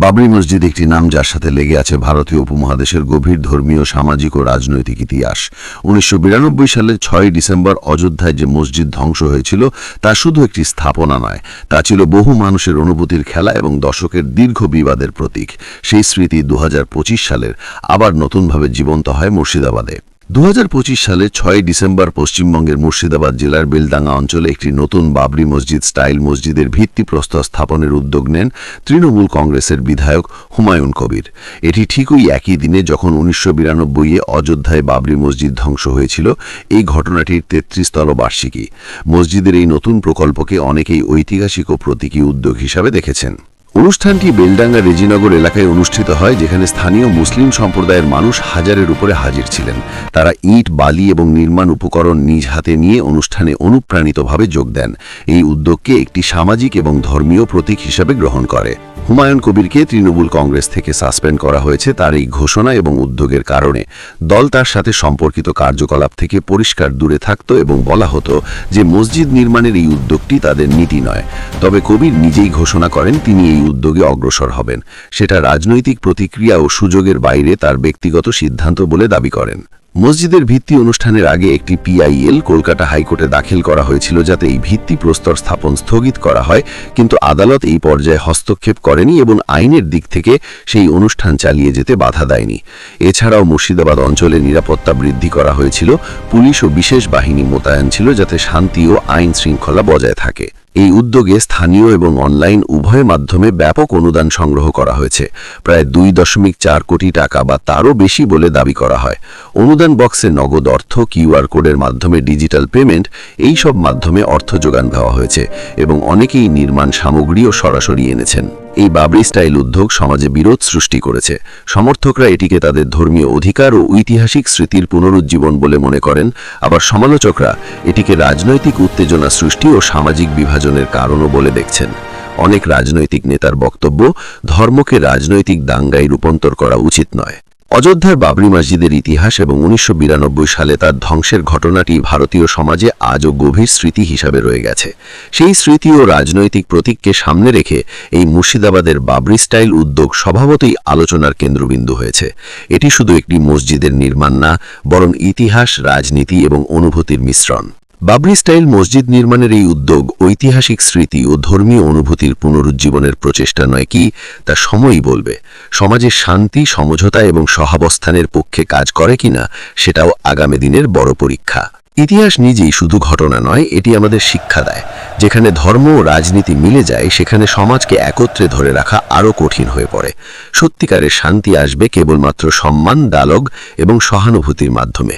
বাবরি মসজিদ একটি নাম যার সাথে লেগে আছে ভারতীয় উপমহাদেশের গভীর ধর্মীয়, সামাজিক ও রাজনৈতিক ইতিহাস। 1992 সালের 6 ডিসেম্বর অযোধ্যায় যে মসজিদ ধ্বংস হয়েছিল তা শুধু একটি স্থাপনা নয়, তা ছিল বহু মানুষের অনুভূতির খেলা এবং দশকের দীর্ঘ বিবাদের প্রতীক। সেই স্মৃতি 2025 সালের আবার নতুনভাবে জীবন্ত হয় মুর্শিদাবাদে। 2025 সালে 6 ডিসেম্বর পশ্চিমবঙ্গের মুর্শিদাবাদ জেলার বেলডাঙ্গা অঞ্চলে একটি নতুন বাবরি মসজিদ স্টাইল মসজিদের ভিত্তিপ্রস্তর স্থাপনের উদ্যোগ নেন তৃণমূল কংগ্রেসের বিধায়ক হুমায়ুন কবির। এটি ঠিকই একই দিনে যখন 1992-এ অযোধ্যায় বাবরি মসজিদ ধ্বংস হয়েছিল। এই ঘটনাটির 33তম বার্ষিকী। মসজিদের এই নতুন প্রকল্পকে অনেকেই ঐতিহাসিক ও প্রতীকী উদ্যোগ হিসাবে দেখেছেন। অনুষ্ঠানটি বেলডাঙ্গা রেজিনগর এলাকায় অনুষ্ঠিত হয়, যেখানে স্থানীয় মুসলিম সম্প্রদায়ের মানুষ হাজারের উপরে হাজির ছিলেন। তারা ইট, বালি এবং নির্মাণ উপকরণ নিজ হাতে নিয়ে অনুষ্ঠানে অনুপ্রাণিতভাবে যোগ দেন। এই উদ্যোগকে একটি সামাজিক এবং ধর্মীয় প্রতীক হিসেবে গ্রহণ করে। হুমায়ুন কবিরকে তৃণমূল কংগ্রেস থেকে সাসপেন্ড করা হয়েছে তার এই ঘোষণা এবং উদ্যোগের কারণে। দল তার সাথে সম্পর্কিত কার্যকলাপ থেকে পরিষ্কার দূরে থাকত এবং বলা হতো যে মসজিদ নির্মাণের এই উদ্যোগটি তাদের নীতি নয়। তবে কবির নিজেই ঘোষণা করেন তিনি এই উদ্যোগে অগ্রসর হবেন। সেটা রাজনৈতিক প্রতিক্রিয়া ও সুযোগের বাইরে তার ব্যক্তিগত সিদ্ধান্ত বলে দাবি করেন। মসজিদের ভিত্তি অনুষ্ঠানের আগে একটি PIL কলকাতা হাইকোর্টে দাখিল করা হয়েছিল যাতে এই ভিত্তিপ্রস্তর স্থাপন স্থগিত করা হয়, কিন্তু আদালত এই পর্যায়ে হস্তক্ষেপ করেনি এবং আইনের দিক থেকে সেই অনুষ্ঠান চালিয়ে যেতে বাধা দেয়নি। এছাড়াও মুর্শিদাবাদ অঞ্চলে নিরাপত্তা বৃদ্ধি করা হয়েছিল। পুলিশ ও বিশেষ বাহিনী মোতায়েন ছিল যাতে শান্তি ও আইন শৃঙ্খলা বজায় থাকে। এই উদ্যোগে স্থানীয় এবং অনলাইন উভয় মাধ্যমে ব্যাপক অনুদান সংগ্রহ করা হয়েছে, প্রায় 2.4 কোটি টাকা বা তারও বেশি বলে দাবি করা হয়। অনুদান বক্সে নগদ অর্থ, QR কোডের মাধ্যমে ডিজিটাল পেমেন্ট, এই সব মাধ্যমে অর্থ যোগান দেওয়া হয়েছে এবং অনেকেই নির্মাণ সামগ্রীও সরাসরি এনেছেন। এই বাবরি স্টাইল উদ্যোগ সমাজে বিরোধ সৃষ্টি করেছে। সমর্থকরা এটিকে তাদের ধর্মীয় অধিকার ও ঐতিহাসিক স্মৃতির পুনরুজ্জীবন বলে মনে করেন, আবার সমালোচকরা এটিকে রাজনৈতিক উত্তেজনা সৃষ্টি ও সামাজিক বিভাজনের কারণও বলে দেখছেন। অনেক রাজনৈতিক নেতার বক্তব্য, ধর্মকে রাজনৈতিক দাঙ্গায় রূপান্তর করা উচিত নয়। অযোধ্যার বাবরি মসজিদের ইতিহাস এবং 1992 সালে তার ধ্বংসের ঘটনাটি ভারতীয় সমাজে আজও গভীর স্মৃতি হিসাবে রয়ে গেছে। সেই স্মৃতি ও রাজনৈতিক প্রতীককে সামনে রেখে এই মুর্শিদাবাদের বাবরি স্টাইল উদ্যোগ স্বভাবতই আলোচনার কেন্দ্রবিন্দু হয়েছে। এটি শুধু একটি মসজিদের নির্মাণ না, বরং ইতিহাস, রাজনীতি এবং অনুভূতির মিশ্রণ। বাবরি স্টাইল মসজিদ নির্মাণের এই উদ্যোগ ঐতিহাসিক স্মৃতি ও ধর্মীয় অনুভূতির পুনরুজ্জীবনের প্রচেষ্টা নয় কি, তা সময়ই বলবে। সমাজের শান্তি, সমঝোতা এবং সহাবস্থানের পক্ষে কাজ করে কিনা সেটাও আগামী দিনের বড় পরীক্ষা। ইতিহাস নিজেই শুধু ঘটনা নয়, এটি আমাদের শিক্ষা দেয়। যেখানে ধর্ম ও রাজনীতি মিলে যায় সেখানে সমাজকে একত্রে ধরে রাখা আরও কঠিন হয়ে পড়ে। সত্যিকারের শান্তি আসবে কেবলমাত্র সম্মান, ডায়ালগ এবং সহানুভূতির মাধ্যমে।